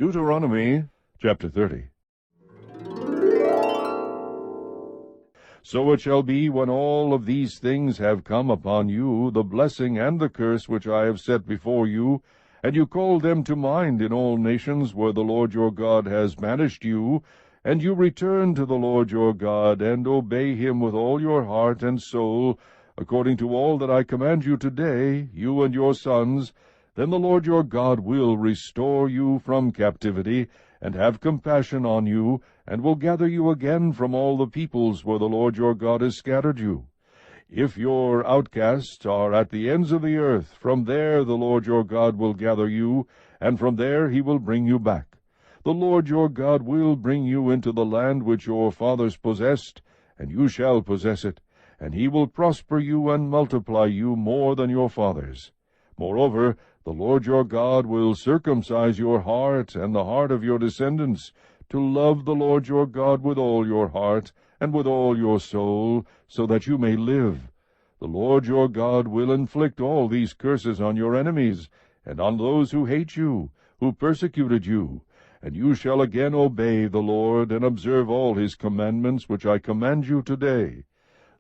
Deuteronomy chapter 30. So it shall be, when all of these things have come upon you, the blessing and the curse which I have set before you, and you call them to mind in all nations where the Lord your God has banished you, and you return to the Lord your God, and obey him with all your heart and soul, according to all that I command you today, you and your sons, then the Lord your God will restore you from captivity, and have compassion on you, and will gather you again from all the peoples where the Lord your God has scattered you. If your outcasts are at the ends of the earth, from there the Lord your God will gather you, and from there he will bring you back. The Lord your God will bring you into the land which your fathers possessed, and you shall possess it, and he will prosper you and multiply you more than your fathers. Moreover, the Lord your God will circumcise your heart and the heart of your descendants, to love the Lord your God with all your heart and with all your soul, so that you may live. The Lord your God will inflict all these curses on your enemies, and on those who hate you, who persecuted you, and you shall again obey the Lord, and observe all his commandments which I command you today.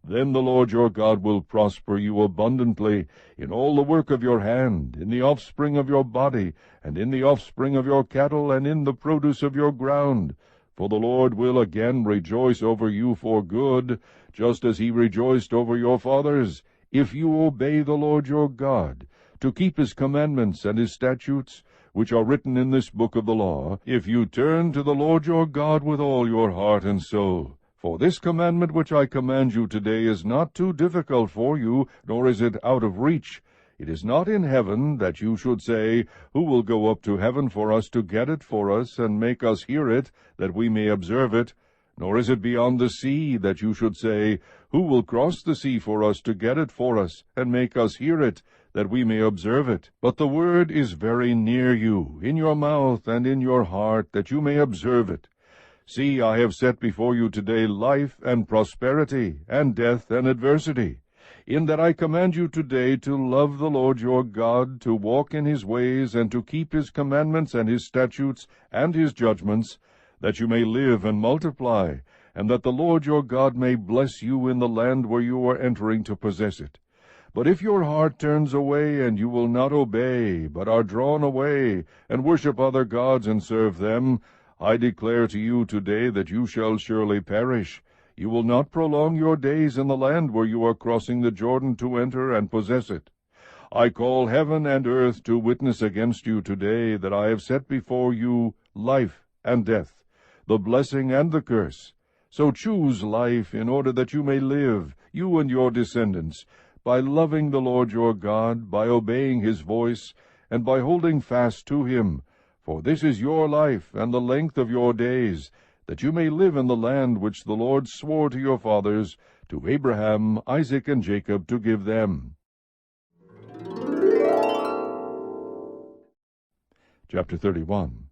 Then the Lord your God will prosper you abundantly in all the work of your hand, in the offspring of your body, and in the offspring of your cattle, and in the produce of your ground. For the Lord will again rejoice over you for good, just as he rejoiced over your fathers, if you obey the Lord your God, to keep his commandments and his statutes, which are written in this book of the law, if you turn to the Lord your God with all your heart and soul. For this commandment which I command you today is not too difficult for you, nor is it out of reach. It is not in heaven, that you should say, Who will go up to heaven for us to get it for us, and make us hear it, that we may observe it? Nor is it beyond the sea, that you should say, Who will cross the sea for us to get it for us, and make us hear it, that we may observe it? But the word is very near you, in your mouth and in your heart, that you may observe it. See, I have set before you today life and prosperity, and death and adversity, in that I command you today to love the Lord your God, to walk in his ways, and to keep his commandments and his statutes and his judgments, that you may live and multiply, and that the Lord your God may bless you in the land where you are entering to possess it. But if your heart turns away, and you will not obey, but are drawn away, and worship other gods and serve them, I declare to you today that you shall surely perish. You will not prolong your days in the land where you are crossing the Jordan to enter and possess it. I call heaven and earth to witness against you today that I have set before you life and death, the blessing and the curse. So choose life, in order that you may live, you and your descendants, by loving the Lord your God, by obeying his voice, and by holding fast to him. For this is your life, and the length of your days, that you may live in the land which the Lord swore to your fathers, to Abraham, Isaac, and Jacob, to give them. Chapter 31.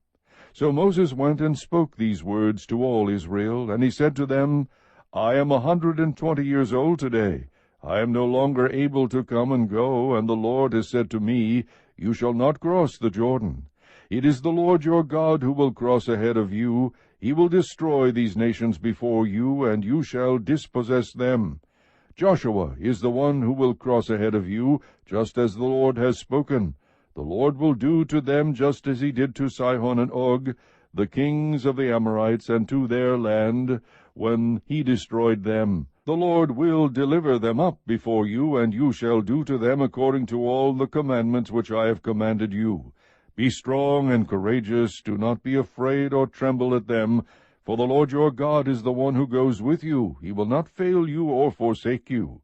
So Moses went and spoke these words to all Israel, and he said to them, I am 120 years old today. I am no longer able to come and go, and the Lord has said to me, You shall not cross the Jordan. It is the Lord your God who will cross ahead of you. He will destroy these nations before you, and you shall dispossess them. Joshua is the one who will cross ahead of you, just as the Lord has spoken. The Lord will do to them just as he did to Sihon and Og, the kings of the Amorites, and to their land, when he destroyed them. The Lord will deliver them up before you, and you shall do to them according to all the commandments which I have commanded you. Be strong and courageous, do not be afraid or tremble at them, for the Lord your God is the one who goes with you. He will not fail you or forsake you.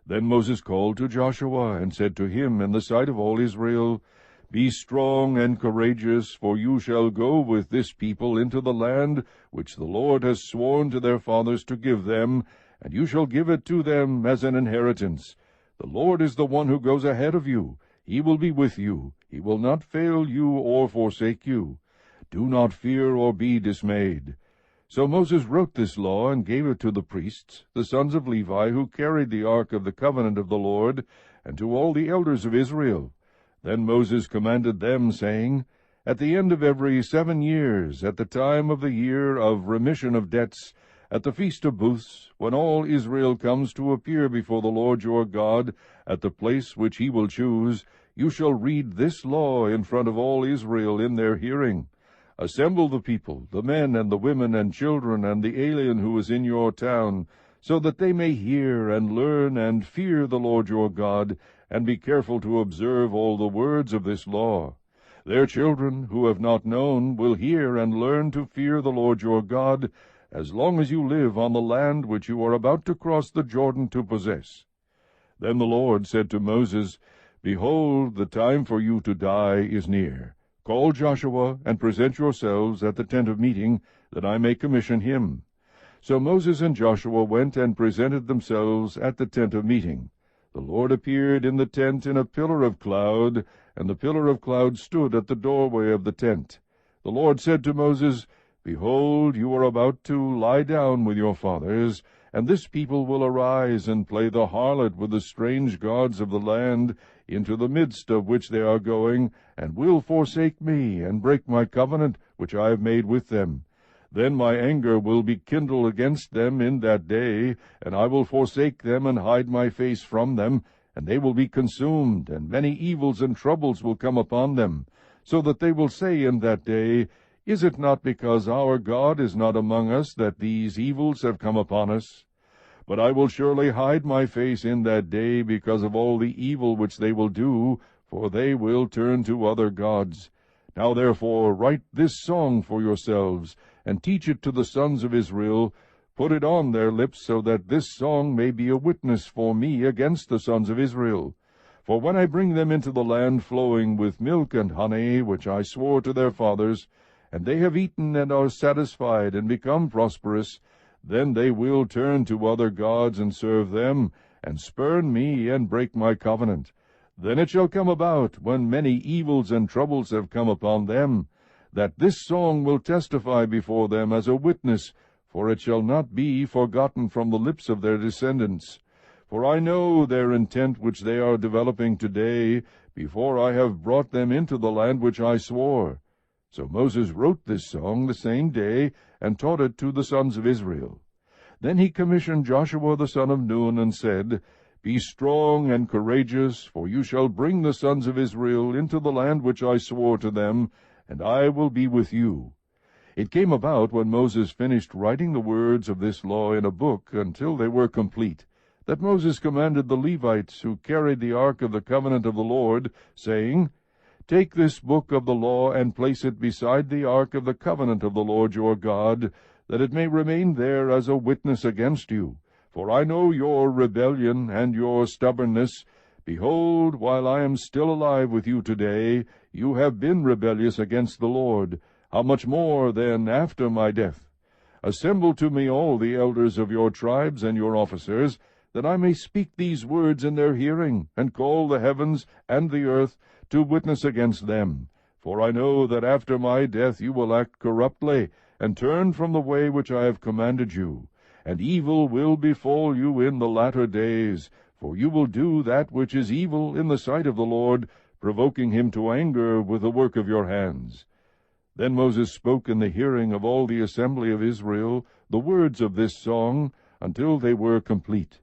Then Moses called to Joshua, and said to him in the sight of all Israel, Be strong and courageous, for you shall go with this people into the land which the Lord has sworn to their fathers to give them, and you shall give it to them as an inheritance. The Lord is the one who goes ahead of you. He will be with you. He will not fail you or forsake you. Do not fear or be dismayed. So Moses wrote this law and gave it to the priests, the sons of Levi, who carried the ark of the covenant of the Lord, and to all the elders of Israel. Then Moses commanded them, saying, at the end of every 7 years, at the time of the year of remission of debts, at the Feast of Booths, when all Israel comes to appear before the Lord your God at the place which he will choose, you shall read this law in front of all Israel in their hearing. Assemble the people, the men and the women and children and the alien who is in your town, so that they may hear and learn and fear the Lord your God, and be careful to observe all the words of this law. Their children, who have not known, will hear and learn to fear the Lord your God, as long as you live on the land which you are about to cross the Jordan to possess. Then the Lord said to Moses, Behold, the time for you to die is near. Call Joshua, and present yourselves at the tent of meeting, that I may commission him. So Moses and Joshua went and presented themselves at the tent of meeting. The Lord appeared in the tent in a pillar of cloud, and the pillar of cloud stood at the doorway of the tent. The Lord said to Moses, Behold, you are about to lie down with your fathers, and this people will arise and play the harlot with the strange gods of the land, into the midst of which they are going, and will forsake me, and break my covenant which I have made with them. Then my anger will be kindled against them in that day, and I will forsake them and hide my face from them, and they will be consumed, and many evils and troubles will come upon them, so that they will say in that day, Is it not because our God is not among us that these evils have come upon us? But I will surely hide my face in that day because of all the evil which they will do, for they will turn to other gods. Now therefore write this song for yourselves, and teach it to the sons of Israel. Put it on their lips, so that this song may be a witness for me against the sons of Israel. For when I bring them into the land flowing with milk and honey, which I swore to their fathers, and they have eaten and are satisfied and become prosperous, then they will turn to other gods and serve them, and spurn me and break my covenant. Then it shall come about, when many evils and troubles have come upon them, that this song will testify before them as a witness, for it shall not be forgotten from the lips of their descendants. For I know their intent which they are developing today, before I have brought them into the land which I swore. So Moses wrote this song the same day, and taught it to the sons of Israel. Then he commissioned Joshua the son of Nun, and said, Be strong and courageous, for you shall bring the sons of Israel into the land which I swore to them, and I will be with you. It came about, when Moses finished writing the words of this law in a book until they were complete, that Moses commanded the Levites who carried the ark of the covenant of the Lord, saying, Take this book of the law, and place it beside the ark of the covenant of the Lord your God, that it may remain there as a witness against you. For I know your rebellion and your stubbornness. Behold, while I am still alive with you today, you have been rebellious against the Lord. How much more, then, after my death? Assemble to me all the elders of your tribes and your officers, that I may speak these words in their hearing, and call the heavens and the earth to witness against them. For I know that after my death you will act corruptly, and turn from the way which I have commanded you. And evil will befall you in the latter days, for you will do that which is evil in the sight of the Lord, provoking him to anger with the work of your hands. Then Moses spoke in the hearing of all the assembly of Israel the words of this song, until they were complete.